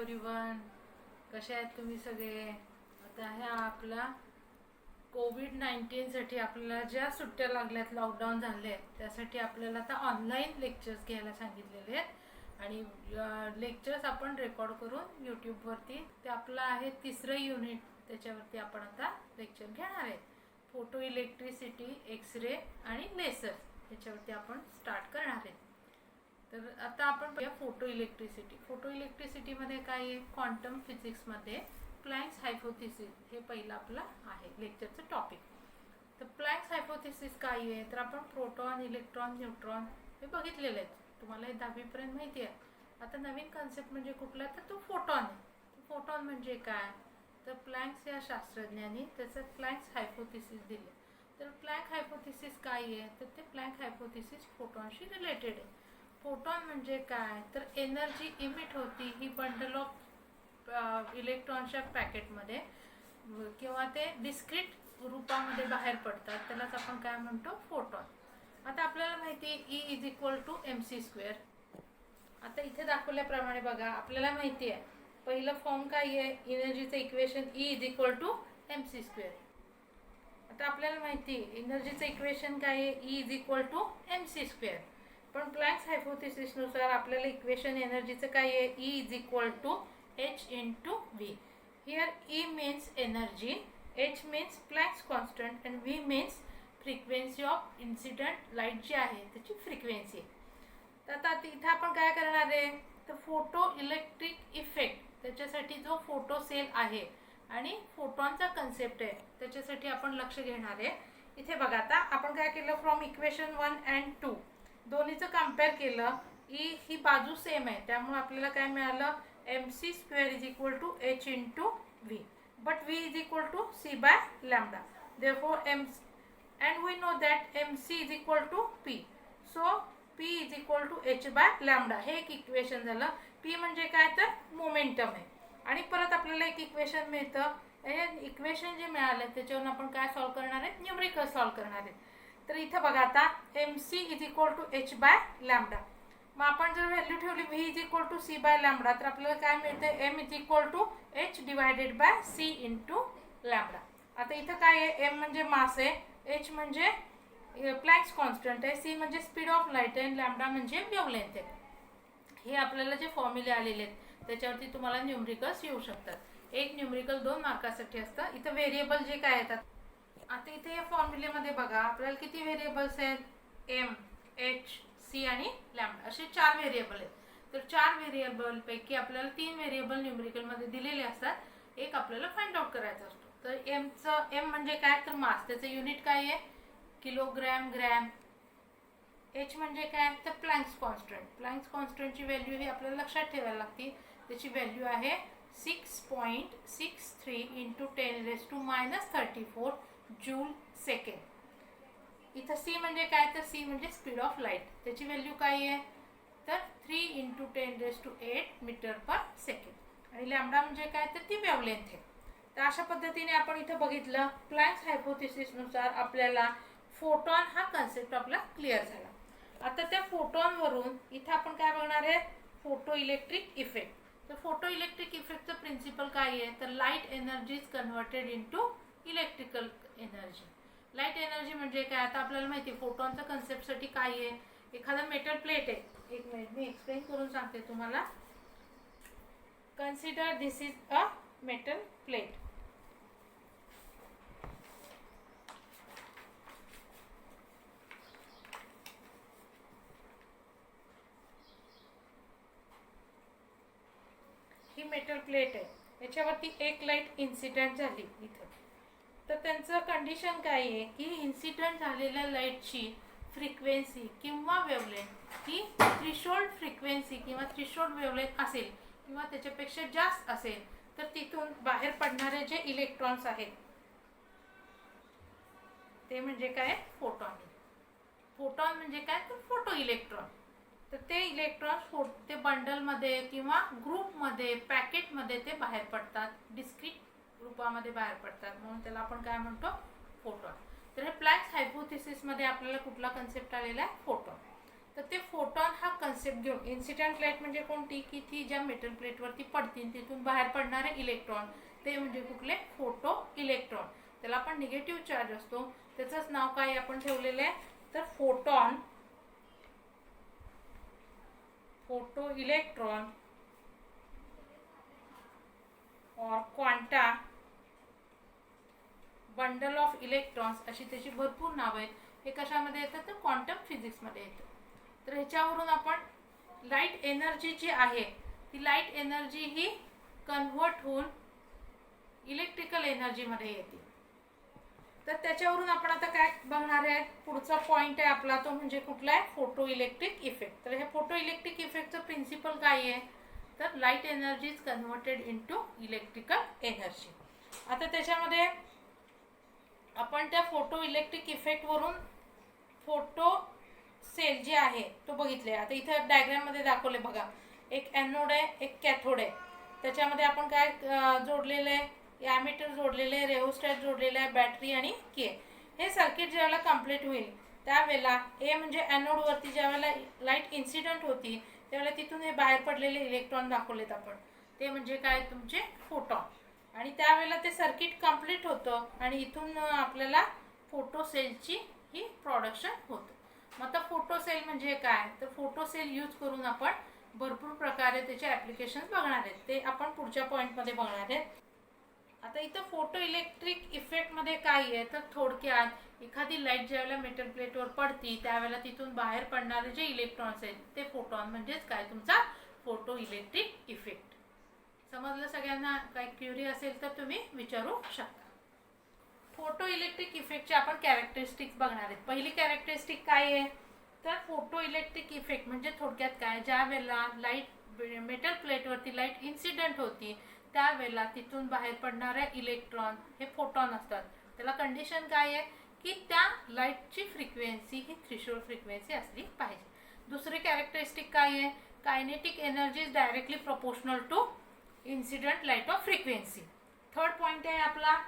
Everyone, कसे आहेत तुम्ही सगळे? आता ह्या आपला कोविड-19 आपल्याला ज्या सुट्ट्या लागल्यात, लॉकडाऊन झाले, त्यासाठी आपल्याला आता ऑनलाईन लेक्चर्स घ्यायला सांगितलेले आहेत आणि लेक्चर्स आपण रेकॉर्ड करून यूट्यूबवरती, ते आपलं आहे तिसरं युनिट, त्याच्यावरती आपण आता लेक्चर घेणार आहे. फोटो इलेक्ट्रिसिटी, एक्सरे आणि लेसर्स याच्यावरती आपण स्टार्ट करणार आहे. तर आता आपण फोटो इलेक्ट्रिसिटीमध्ये काय आहे, क्वांटम फिजिक्समध्ये प्लँक्स हायपोथेसिस हे पहिलं आपलं आहे लेक्चरचं टॉपिक. तर प्लँक्स हायपोथेसिस काय आहे, तर आपण प्रोटॉन, इलेक्ट्रॉन, न्यूट्रॉन हे बघितलेले आहेत, तुम्हाला हे 10वीपर्यंत माहिती आहे. आता नवीन कन्सेप्ट म्हणजे कुठला, तर तो फोटॉन आहे. फोटॉन म्हणजे काय, तर प्लँक्स या शास्त्रज्ञांनी त्याचं प्लँक्स हायपोथेसिस दिले. तर प्लँक हायपोथेसिस काय आहे, तर ते प्लँक हायपोथेसिस फोटॉनशी रिलेटेड आहे. फोटॉन म्हणजे काय, तर एनर्जी इमिट होती ही बंडल ऑफ इलेक्ट्रॉनच्या पॅकेटमध्ये किंवा ते डिस्क्रीट रूपामध्ये बाहेर पडतात, त्यालाच आपण काय म्हणतो, फोटॉन. आता आपल्याला माहिती आहे E=mc². आता इथे दाखवल्याप्रमाणे बघा, आपल्याला माहिती आहे पहिलं फॉर्म काय आहे एनर्जीचं इक्वेशन, E=mc². आता आपल्याला माहिती आहे एनर्जीचं इक्वेशन काय आहे, E=mc². पण प्लँक्स हायपोथेसिसनुसार आपल्याला इक्वेशन एनर्जीचं काय आहे, E=h×v. Here E means energy, h means Planck's constant and v means frequency of incident light जी आहे त्याची फ्रिक्वेन्सी. तर आता इथे आपण काय करणार आहे, तर फोटो इलेक्ट्रिक इफेक्ट, त्याच्यासाठी जो फोटो सेल आहे आणि फोटॉनचा कन्सेप्ट आहे त्याच्यासाठी आपण लक्ष घेणार आहे. इथे बघा, आता आपण काय केलं, फ्रॉम इक्वेशन 1 and 2 दोन्हीचं कम्पेअर केलं. ही बाजू सेम आहे, त्यामुळे आपल्याला काय मिळालं, mc² h×v, but v c/λ. therefore and we know that mc=p, so p=h/λ. हे एक इक्वेशन झालं. p म्हणजे काय, तर मोमेंटम आहे. आणि परत आपल्याला एक इक्वेशन मिळतं. हे इक्वेशन जे मिळालं त्याच्यावरून आपण काय सॉल्व करणार आहे, न्यूमरिकल सॉल्व करणार आहे. तर इथे बघा, आता mc=h/λ. मग आपण जर व्हॅल्यू ठेवली v=c/λ, तर आपल्याला काय मिळतं, m=h/c×λ. आता इथं काय आहे, m म्हणजे मास आहे, h म्हणजे प्लँक्स कॉन्स्टंट आहे, c म्हणजे स्पीड ऑफ लाईट आहे, लॅम्बडा म्हणजे वेव्हलेंथ आहे. हे आपल्याला जे फॉर्म्युले आलेले आहेत त्याच्यावरती तुम्हाला न्यूमरिकल्स येऊ शकतात. एक न्यूमरिकल 2 मार्कासाठी असतं. इथं व्हेरिएबल जे काय येतात, आता इथे या फॉर्म्युलेमध्ये बघा आपल्याला किती व्हेरिएबल्स आहेत, m, h, c आणि लॅम्बडा असे 4 व्हेरिएबल आहेत. तर 4 व्हेरिएबल पैकी आपल्याला 3 व्हेरिएबल न्यूमरिकलमध्ये दिलेले असतात, एक आपल्याला फाइंड आउट करायचा असतो. तर m म्हणजे काय, तर मास, त्याचं युनिट काय आहे, किलोग्रॅम, ग्रॅम. h म्हणजे काय, तर प्लँक्स कॉन्स्टंट. प्लँक्स कॉन्स्टंटची व्हॅल्यू ही आपल्याला लक्षात ठेवायला लागते. त्याची व्हॅल्यू आहे 6.63 × 10⁻34 जूल सेकंड. इथं c म्हणजे काय, तर c म्हणजे स्पीड ऑफ लाईट, त्याची व्हॅल्यू काय आहे, तर 3 × 10⁸ मीटर पर सेकंड. आणि लॅम्बडा म्हणजे काय, तर ती वेव्हलेंथ आहे. तर अशा पद्धतीने आपण इथं बघितलं, प्लँक्स हायपोथेसिसनुसार आपल्याला फोटॉन हा कन्सेप्ट आपला क्लिअर झाला. आता त्या फोटॉनवरून इथं आपण काय बघणार आहे, फोटो इलेक्ट्रिक इफेक्ट. तर फोटो इलेक्ट्रिक इफेक्टचं प्रिन्सिपल काय आहे, तर light energy is converted into electrical energy. Light energy म्हणजे काय, आता आपल्याला माहिती आहे फोटॉनच्या कन्सेप्टसाठी काय आहे, एखादा मेटल प्लेट आहे. एक मिनिट मी एक्सप्लेन करून सांगते तुम्हाला. Consider this is a metal plate. He metal plate आहे, याच्यावरती एक लाईट इन्सिडेंट झाली इथं. तर त्यांचं कंडिशन काय आहे की इन्सिडेंट झालेल्या लाईटची फ्रिक्वेन्सी किंवा वेव्हलेंथ ही थ्रेशोल्ड फ्रिक्वेन्सी किंवा थ्रेशोल्ड वेव्हलेंथ असेल किंवा त्याच्यापेक्षा जास्त असेल, तर तिथून बाहेर पडणारे जे इलेक्ट्रॉन्स आहेत ते म्हणजे काय, फोटॉन. फोटॉन म्हणजे काय, तर फोटो इलेक्ट्रॉन. तर ते इलेक्ट्रॉन्स ते बंडलमध्ये किंवा ग्रुपमध्ये, पॅकेटमध्ये ते बाहेर पडतात, डिस्क्रीट रूपामध्ये बाहेर पडतात, म्हणून त्याला आपण काय म्हणतो, फोटॉन. तर हे प्लँक्स हायपोथेसिसमध्ये आपल्याला कुठला कन्सेप्ट आलेला आहे, फोटॉन. तर ते फोटॉन हा कन्सेप्ट घेऊन, इन्सिडेंट लाईट म्हणजे कोणती, की ती ज्या मेटल प्लेटवरती पडतील तिथून बाहेर पडणारे इलेक्ट्रॉन, ते म्हणजे कुठले, फोटो इलेक्ट्रॉन. त्याला आपण निगेटिव्ह चार्ज असतो, त्याचंच नाव काय आपण ठेवलेलं आहे, तर फोटॉन, फोटो इलेक्ट्रॉन और क्वांटा बंडल ऑफ इलेक्ट्रॉन्स, अशी त्याची भरपूर नावं आहेत. हे कशामध्ये येतं, तर क्वांटम फिजिक्समध्ये येतं. तर ह्याच्यावरून आपण लाईट एनर्जी जी आहे ती लाईट एनर्जी ही कन्व्हर्ट होऊन इलेक्ट्रिकल एनर्जीमध्ये येते. तर त्याच्यावरून आपण आता काय बघणार आहे, पुढचा पॉईंट आहे आपला तो म्हणजे कुठला आहे, फोटो इलेक्ट्रिक इफेक्ट. तर हे फोटो इलेक्ट्रिक इफेक्टचं प्रिन्सिपल काय आहे, तर light energy is converted into electrical energy. आता त्याच्यामध्ये आपण त्या फोटो इलेक्ट्रिक इफेक्टवरून फोटो सेल जे आहे तो बघितले. आता इथं डायग्राममध्ये दाखवले बघा, एक एनोड आहे, एक कॅथोड आहे. त्याच्यामध्ये आपण काय जोडलेलं आहे, ॲमीटर जोडलेले आहे, रेओस्टॅट जोडलेलं आहे, बॅटरी आणि के. हे सर्किट ज्यावेळेला कंप्लीट होईल त्यावेळेला ए म्हणजे ॲनोडवरती ज्यावेळेला लाईट इन्सिडंट होती त्यावेळेला तिथून हे बाहेर पडलेले इलेक्ट्रॉन दाखवलेत आपण, ते म्हणजे काय, तुमचे फोटॉन. आणि त्यावेळेला ते सर्किट कंप्लीट होतं आणि इथून आपल्याला फोटो सेलची ही प्रोडक्शन होतं. मग आता फोटो सेल म्हणजे काय, तर फोटो सेल यूज करून आपण भरपूर प्रकारे त्याचे ॲप्लिकेशन्स बघणार आहेत, ते आपण पुढच्या पॉईंटमध्ये बघणार आहेत. आता इथं फोटो इलेक्ट्रिक इफेक्टमध्ये काय आहे, तर थोडक्यात एखादी लाईट ज्यावेळेला मेटल प्लेटवर पडती त्यावेळेला तिथून बाहेर पडणारे जे इलेक्ट्रॉन्स आहेत ते फोटॉन, म्हणजेच काय, तुमचा फोटो इलेक्ट्रिक इफेक्ट. समजलं सगळ्यांना? काही क्युरी असेल तर तुम्ही विचारू शकता. फोटो इलेक्ट्रिक इफेक्टचे आपण कॅरेक्टरिस्टिक्स बघणार आहेत. पहिली कॅरेक्टरिस्टिक काय आहे, तर फोटो इलेक्ट्रिक इफेक्ट म्हणजे थोडक्यात काय, ज्या वेळेला लाईट मेटल प्लेटवरती लाईट इन्सिडेंट होती त्यावेळेला तिथून बाहेर पडणाऱ्या इलेक्ट्रॉन हे फोटॉन असतात. त्याला कंडिशन काय आहे, की त्या लाईटची फ्रिक्वेन्सी ही थ्रेशोल्ड फ्रिक्वेन्सी असली पाहिजे. दुसरी कॅरेक्टरिस्टिक काय आहे, kinetic energy is directly proportional to incident light of frequency. Third point आहे आपला,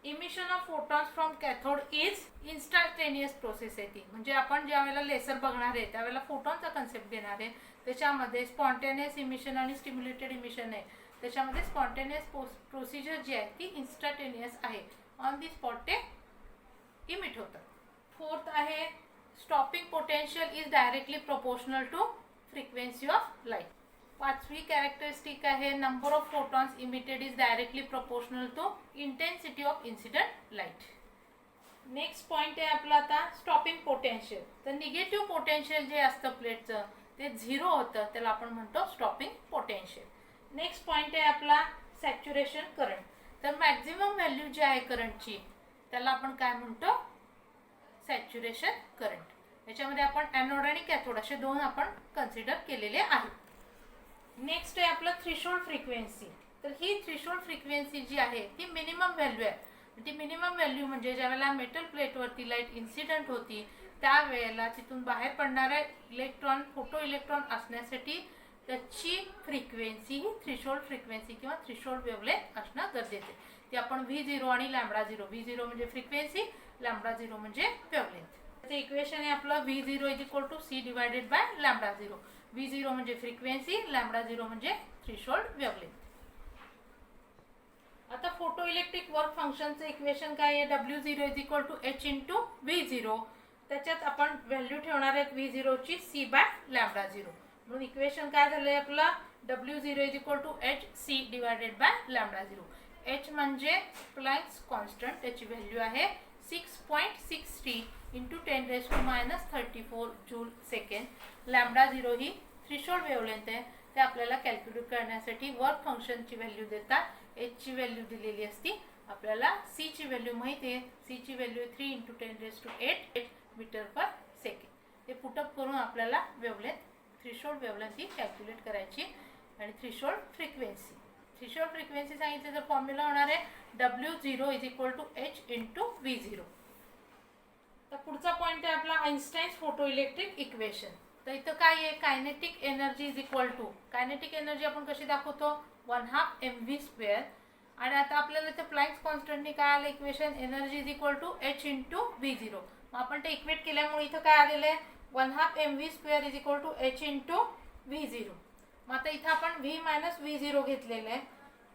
emission of photons from cathode is instantaneous process आहे ती. म्हणजे आपण ज्या वेळेला लेसर बघणार आहे त्यावेळेला फोटॉनचा कन्सेप्ट घेणार आहे. त्याच्यामध्ये स्पॉन्टेनियस इमिशन आणि स्टिम्युलेटेड इमिशन आहे. त्याच्यामध्ये स्पॉन्टेनियस प्रोसिजर जी आहे ती इन्स्टंटेनियस आहे, ऑन दी स्पॉट ते इमिट होतं. फोर्थ आहे, stopping potential is directly proportional to frequency of light. पाचवी कॅरेक्टरिस्टिक आहे, number of photons emitted is directly proportional to intensity of incident light. Next point आहे आपला आता स्टॉपिंग पोटेन्शियल. तर negative potential जे असतं प्लेटचं ते 0 होतं, त्याला आपण म्हणतो स्टॉपिंग पोटेन्शियल. नेक्स्ट पॉईंट आहे आपला सॅच्युरेशन करंट. तर मॅक्झिमम व्हॅल्यू जी आहे करंटची त्याला आपण काय म्हणतो, सॅच्युरेशन करंट. याच्यामध्ये आपण ॲनोड आणि कॅथोड असे दोन आपण कन्सिडर केलेले आहेत. नेक्स्ट आहे आपलं थ्रेशोल्ड फ्रिक्वेन्सी. तर ही थ्रेशोल्ड फ्रिक्वेन्सी जी आहे ती मिनिमम व्हॅल्यू आहे. ती मिनिमम व्हॅल्यू म्हणजे ज्यावेळेला मेटल प्लेटवरती लाईट इन्सिडेंट होती त्यावेळेला तिथून बाहेर पडणाऱ्या इलेक्ट्रॉन फोटो इलेक्ट्रॉन असण्यासाठी त्याची फ्रिक्वेन्सी ही थ्रेशोल्ड फ्रिक्वेन्सी किंवा थ्रेशोल्ड वेव्हलेंथ असणं गरजेचं आहे. ती आपण V0 आणि λ0, V0 म्हणजे फ्रिक्वेन्सी, λ0 म्हणजे वेव्हलेंथ. त्याचं इक्वेशन आहे आपलं V0 = C divided by λ0. V0 म्हणजे फ्रिक्वेन्सी, λ0 म्हणजे थ्रेशोल्ड वेव्हलेंथ. आता फोटो इलेक्ट्रिक वर्क फंक्शनचं इक्वेशन काय आहे, W0 = H × V0. त्याच्यात आपण व्हॅल्यू ठेवणार आहेत V0 ची C बाय λ0. म्हणून इक्वेशन काय झालंय आपलं, W0 = Hc divided by λ0. H म्हणजे प्लँक्स कॉन्स्टंट, त्याची व्हॅल्यू आहे 6.63 × 10⁻34 जूल सेकंड. λ0 ही थ्रेशोल्ड वेव्हलेंथ आहे, ते आपल्याला कॅल्क्युलेट करण्यासाठी वर्क फंक्शनची व्हॅल्यू देतात. H ची व्हॅल्यू दिलेली असती आपल्याला. C ची व्हॅल्यू माहिती आहे, C ची व्हॅल्यू 3 × 10⁸ मीटर पर सेकंड. ते पुटअप करून आपल्याला वेव्हलेंथ, थ्रेशोल्ड वेव्हलेंथ ही कॅल्क्युलेट करायची. आणि थ्रेशोल्ड फ्रिक्वेन्सी, थ्रेशोल्ड फ्रिक्वेन्सी सांगितले तर फॉर्म्युला होणार आहे W0 = H × V0. तर पुढचा पॉईंट आहे आपला आइन्स्टाईन्स फोटो इलेक्ट्रिक इक्वेशन. तर इथं काय आहे, kinetic energy is equal to, kinetic energy आपण कशी दाखवतो, 1/2 mv². आणि आता आपल्याला इथं प्लँक्स कॉन्स्टंटने काय आलं equation, energy is equal to H × V0. मग आपण ते इक्वेट केल्यामुळे इथं काय आलेलं आहे, 1/2 mv² is equal to h into v0. मग आता इथं आपण v मायनस v0 घेतलेलं आहे,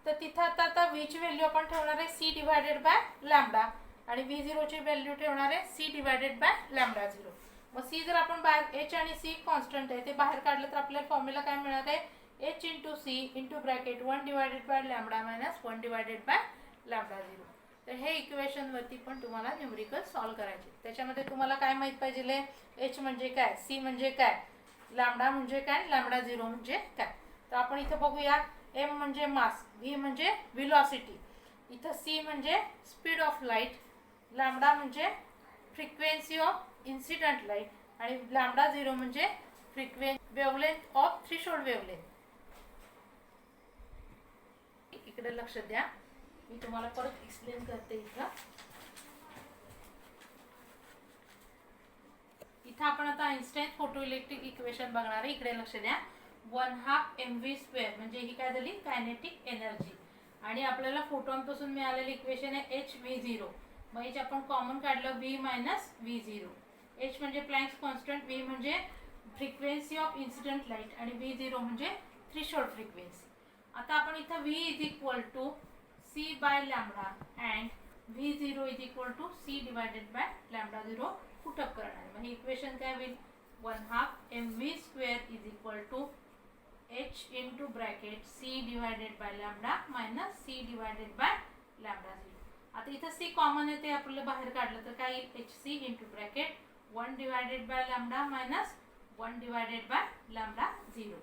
तर तिथं आता vची व्हॅल्यू आपण ठेवणार आहे c डिवायडेड बाय लॅम्बडा आणि v0ची व्हॅल्यू ठेवणार आहे c डिवायडेड बाय लॅम्बडा 0. मग c जर आपण बाहेर h आणि c कॉन्स्टंट आहे ते बाहेर काढलं तर आपल्याला फॉर्म्युला काय मिळणार आहे h into c into bracket 1 divided by lambda minus 1 divided by lambda 0. तर हे इक्वेशन वरती पण तुम्हाला न्यूमरिकल सॉल्व करायचे. त्याच्यामध्ये तुम्हाला काय माहित पाहिजे, h म्हणजे काय, c म्हणजे काय, लॅम्बडा म्हणजे काय, लॅम्बडा 0 म्हणजे काय. तर आपण इथे बघूया. m म्हणजे मास, v म्हणजे व्हेलॉसिटी, इथं c म्हणजे स्पीड ऑफ लाईट, लॅम्बडा म्हणजे फ्रिक्वेन्सी ऑफ इन्सिडेंट लाईट आणि लॅम्बडा 0 म्हणजे वेवलेंथ ऑफ थ्रेशोल्ड वेवलेंथ. इकडे लक्ष द्या, मी तुम्हाला परत एक्सप्लेन करते. इथं आपण आता आइन्स्टाईन फोटो इलेक्ट्रिक इक्वेशन बघणार आहे. इकडे लक्ष द्या. 1/2 mv² म्हणजे ही काय झाली, कायनेटिक एनर्जी. आणि आपल्याला फोटॉन पासून मिळालेलं इक्वेशन आहे hv0. मग h आपण कॉमन काढलं v मायनस v0. h म्हणजे प्लँक्स कॉन्स्टंट, v म्हणजे फ्रिक्वेन्सी ऑफ इन्सिडेंट लाईट आणि v0 म्हणजे थ्रेशोल्ड फ्रिक्वेन्सी. आता आपण इथं v is equal to c by lambda and v0 is equal to c divided by lambda 0 put up करणार आहे. मग हे इक्वेशन काय होईल, 1/2 mv² is equal to h into bracket c divided by lambda minus c divided by lambda 0. आता इथं c common आहे ते आपल्याला बाहेर काढलं तर काय येईल, hc into bracket 1 divided by lambda minus 1 divided by lambda 0.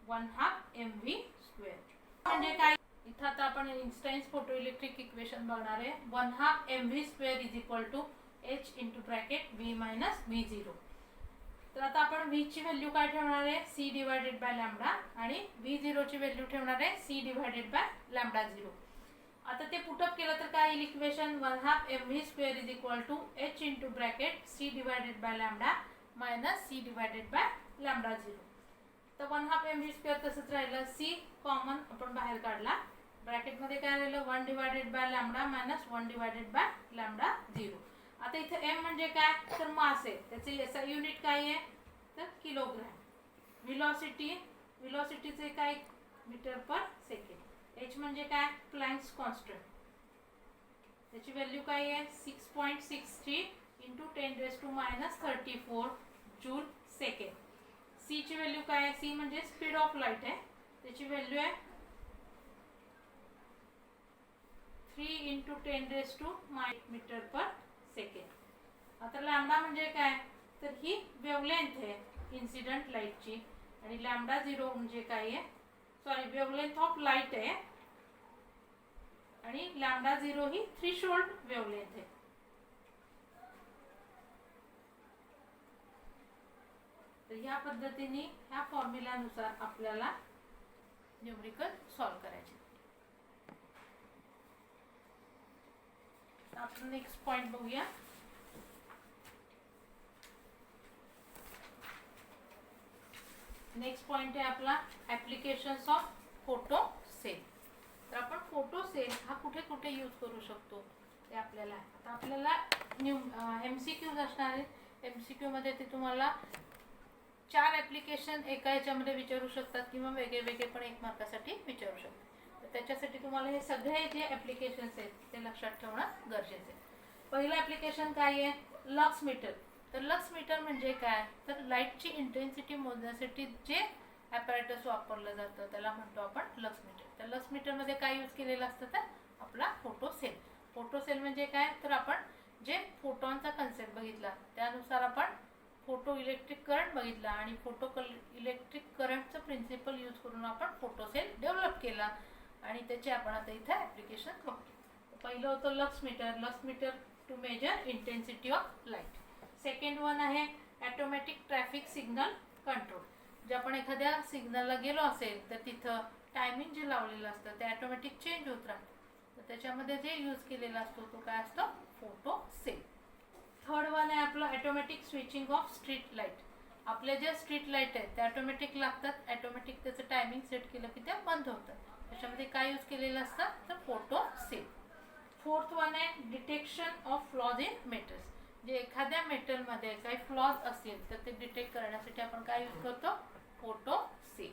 1/2 mv² म्हणजे काय, इथं आता आपण आइन्स्टाईन्स फोटो इलेक्ट्रिक इक्वेशन बघणार आहे. 1/2 mv² is equal to h into bracket v minus v0. तर आता आपण v ची व्हॅल्यू काय ठेवणार आहे, c डिवायडेड बाय लॅम्बडा आणि v0 ची व्हॅल्यू ठेवणार आहे c डिवायडेड बाय लॅम्बडा 0. आता ते पुटअप केलं तर काय येईल equation, 1/2 mv² is equal to h into bracket c divided by lambda minus c divided by lambda 0. तर 1/2 mv² तसंच राहिलं, c कॉमन आपण बाहेर काढला, ब्रॅकेट मध्ये काय राहिलं 1 divided by lambda minus 1 divided by lambda 0. आता इथे m म्हणजे काय, तर मास आहे, त्याचे SI युनिट काय आहे तर किलोग्रॅम. व्हेलॉसिटीचे काय मीटर पर सेकंड. h म्हणजे काय, प्लँक्स कॉन्स्टंट, त्याची व्हॅल्यू काय आहे 6.63 इंटू 10⁻³ जूल सेकंड. c ची व्हॅल्यू काय आहे, c म्हणजे स्पीड ऑफ लाईट आहे, त्याची व्हॅल्यू आहे 3 इंटू 10⁻³ मीटर पर सेकंड. आता लॅम्बडा म्हणजे काय, तर ही वेवलेंथ आहे इन्सिडेंट लाईटची आणि लॅम्बडा 0 म्हणजे काय आहे, सॉरी वेवलेंथ ऑफ लाईट आहे आणि लॅम्बडा 0 ही थ्रेशोल्ड वेवलेंथ आहे. तर ह्या पद्धतीने ह्या फॉर्म्युल्यानुसार आपल्याला न्यूमरिकल सॉल्व करायचे. आपण नेक्स्ट पॉइंट बघूया. नेक्स्ट पॉइंट आहे आपला ऍप्लिकेशन्स ऑफ फोटो सेल. तर आपण फोटो सेल हा कुठे कुठे यूज करू शकतो ते आपल्याला, आता आपल्याला MCQज असणार आहे. MCQ मध्ये ते तुम्हाला 4 ऍप्लिकेशन एका ह्याच्यामध्ये विचारू शकतात किंवा वेगळे वेगळे पण 1 मार्कासाठी विचारू शकतात. त्याच्यासाठी तुम्हाला हे सगळे जे ऍप्लिकेशन्स आहेत ते लक्षात ठेवणं गरजेचं आहे. पहिलं ऍप्लिकेशन काय आहे, लक्स मीटर. तर लक्स मीटर म्हणजे काय, तर लाईटची इंटेन्सिटी मोजण्यासाठी जे ॲपॅरेटस वापरलं जातं त्याला म्हणतो आपण लक्स मीटर. तर लक्स मीटरमध्ये काय यूज केलेलं असतं तर आपला फोटो सेल. फोटो सेल म्हणजे काय, तर आपण जे फोटॉनचा कन्सेप्ट बघितला त्यानुसार आपण फोटो इलेक्ट्रिक करंट बघितला आणि फोटो इलेक्ट्रिक करंटचं प्रिन्सिपल यूज करून आपण फोटो सेल डेव्हलप केला आणि त्याचे आपण आता इथे ॲप्लिकेशन बघतो. पहिलं होतं lux meter to measure intensity of light. Second one आहे ॲटोमॅटिक ट्रॅफिक सिग्नल कंट्रोल. जे आपण एखाद्या सिग्नलला गेलो असेल तर तिथं टायमिंग जे लावलेलं असतं ते ॲटोमॅटिक चेंज होत राहतं. तर त्याच्यामध्ये जे यूज केलेला असतो तो काय असतो, फोटो सेल. थर्ड वन आहे आपलं automatic switching off street light. आपल्या ज्या स्ट्रीट लाईट आहेत त्या ॲटोमॅटिक लागतात, ॲटोमॅटिक त्याचं टायमिंग सेट केलं की त्या बंद होतात. त्याच्यामध्ये काय यूज केलेलं असतं तर फोटो सेल. फोर्थ वन आहे detection of flaws in metals. जे एखाद्या मेटलमध्ये काही फ्लॉज असतील तर ते डिटेक्ट करण्यासाठी आपण काय यूज करतो, फोटो सेल.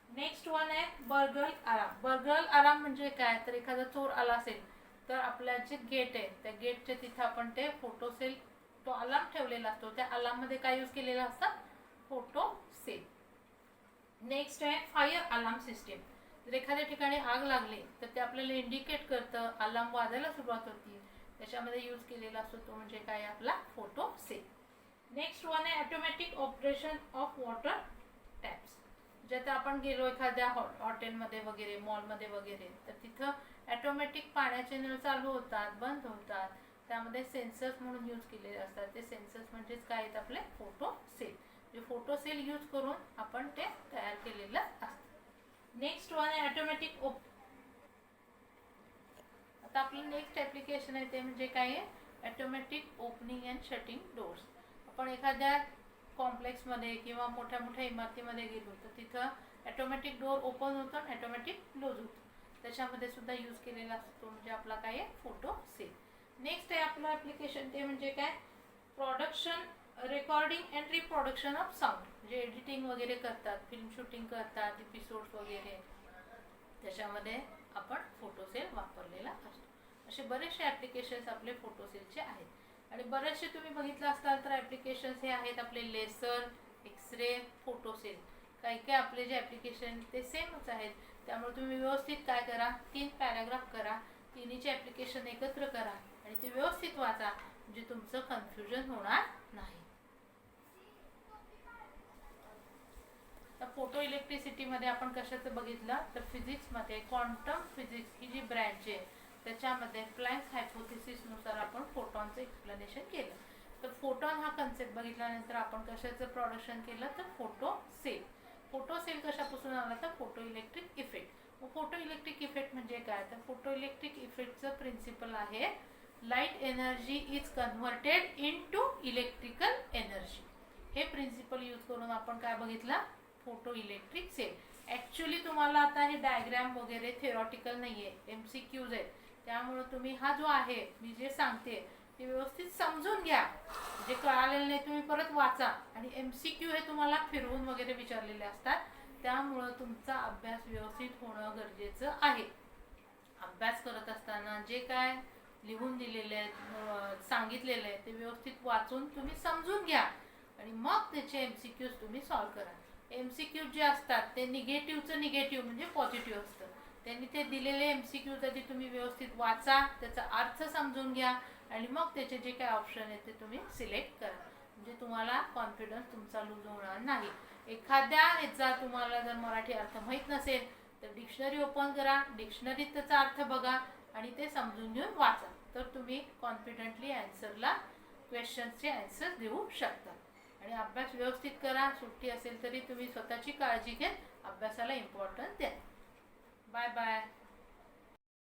नेक्स्ट वन आहे बर्गल अलार्म. बर्गल अलार्म म्हणजे काय, तर एखादा चोर आला असेल तर आपल्या जे गेट आहे त्या गेटच्या तिथं आपण ते फोटो सेल, तो अलार्म ठेवलेला असतो, त्या अलार्म मध्ये काय यूज केलेला असतं, फोटो सेल. नेक्स्ट आहे फायर अलार्म सिस्टीम. जर एखाद्या ठिकाणी आग लागली तर ते आपल्याला इंडिकेट करतं, अलार्म वाजायला सुरुवात होती, त्याच्यामध्ये यूज केलेला असतो तो म्हणजे काय, आपला फोटो सेल. नेक्स्ट वन आहे automatic operation of water taps. ज्यात आपण गेलो एखाद्या हॉटेलमध्ये वगैरे, मॉलमध्ये वगैरे, तर तिथं ऑटोमॅटिक पाण्याचे नळ चालू होतात, बंद होतात, त्यामध्ये सेन्सर्स म्हणून यूज केलेले असतात. ते सेन्सर्स म्हणजेच काय आहेत, आपले फोटो सेल. जे फोटो सेल यूज करून आपण ते तयार केलेलं असतं. नेक्स्ट वन आहे ऑटोमॅटिक आता आपलं नेक्स्ट ॲप्लिकेशन आहे ते म्हणजे काय आहे, automatic opening and shutting doors. आपण एखाद्या कॉम्प्लेक्समध्ये किंवा मोठ्या मोठ्या इमारतीमध्ये गेलो तर तिथं ऑटोमॅटिक डोर ओपन होतो आणि ऑटोमॅटिक क्लोज होतो, त्याच्यामध्ये सुद्धा यूज केलेला असतो म्हणजे आपला काय आहे, फोटो सेल. नेक्स्ट आहे आपलं ॲप्लिकेशन ते म्हणजे काय, production recording and reproduction of sound. म्हणजे एडिटिंग वगैरे करतात, फिल्म शूटिंग करतात, एपिसोड्स वगैरे, त्याच्यामध्ये आपण फोटो सेल वापरलेला असतो. असे बरेचसे ॲप्लिकेशन्स आपले फोटो सेलचे आहेत. आणि बरेचसे तुम्ही बघितलं असताल तर ॲप्लिकेशन्स हे आहेत आपले लेसर, एक्सरे, फोटो सेल. काही काही आपले जे ॲप्लिकेशन ते सेमच आहेत. त्यामुळे तुम्ही व्यवस्थित काय करा, 3 पॅराग्राफ करा, तिन्हीचे ॲप्लिकेशन एकत्र करा आणि ते व्यवस्थित वाचा, म्हणजे तुमचं कन्फ्युजन होणार नाही. तर फोटो इलेक्ट्रिसिटीमध्ये आपण कशाचं बघितलं, तर फिजिक्समध्ये क्वांटम फिजिक्स ही जी ब्रँच आहे त्याच्यामध्ये प्लँक्स हायपोथेसिसनुसार आपण फोटॉनचं एक्सप्लेनेशन केलं. तर फोटॉन हा कन्सेप्ट बघितल्यानंतर आपण कशाचं प्रोडक्शन केलं, तर फोटो सेल. फोटो सेल कशापासून आला, तर फोटो इलेक्ट्रिक इफेक्ट. मग फोटो इलेक्ट्रिक इफेक्ट म्हणजे काय, तर फोटो इलेक्ट्रिक इफेक्टचं प्रिन्सिपल आहे light energy is converted into electrical energy. हे प्रिन्सिपल यूज करून आपण काय बघितलं, फोटो इलेक्ट्रिक सेल. ॲक्च्युली तुम्हाला आता हे डायग्राम वगैरे थेरॉटिकल नाही आहे, MCQज आहेत, त्यामुळे तुम्ही हा जो आहे मी जे सांगते ते व्यवस्थित समजून घ्या. जे कळालेलं नाही तुम्ही परत वाचा. आणि MCQ हे तुम्हाला फिरवून वगैरे विचारलेले असतात, त्यामुळं तुमचा अभ्यास व्यवस्थित होणं गरजेचं आहे. अभ्यास करत असताना जे काय लिहून दिलेले आहेत, सांगितलेलं आहे, ते व्यवस्थित वाचून तुम्ही समजून घ्या आणि मग त्याचे MCQज तुम्ही सॉल्व करा. MCQ जे असतात ते निगेटिव्हचं निगेटिव्ह म्हणजे पॉझिटिव्ह असतं. त्यांनी ते दिलेले MCQज आधी तुम्ही व्यवस्थित वाचा, त्याचा अर्थ समजून घ्या आणि मग त्याचे जे काय ऑप्शन आहेत ते तुम्ही सिलेक्ट करा, म्हणजे तुम्हाला कॉन्फिडन्स तुमचा लूज होणार नाही. एखाद्या ह्याचा तुम्हाला जर मराठी अर्थ माहीत नसेल तर डिक्शनरी ओपन करा, डिक्शनरीत त्याचा अर्थ बघा आणि ते समजून घेऊन वाचा, तर तुम्ही कॉन्फिडंटली ॲन्सरला क्वेश्चन्सचे ॲन्सर देऊ शकता. आणि अभ्यास व्यवस्थित करा. सुट्टी असेल तरी तुम्ही स्वतःची काळजी घेत अभ्यासाला इम्पॉर्टन्स द्या. Bye bye.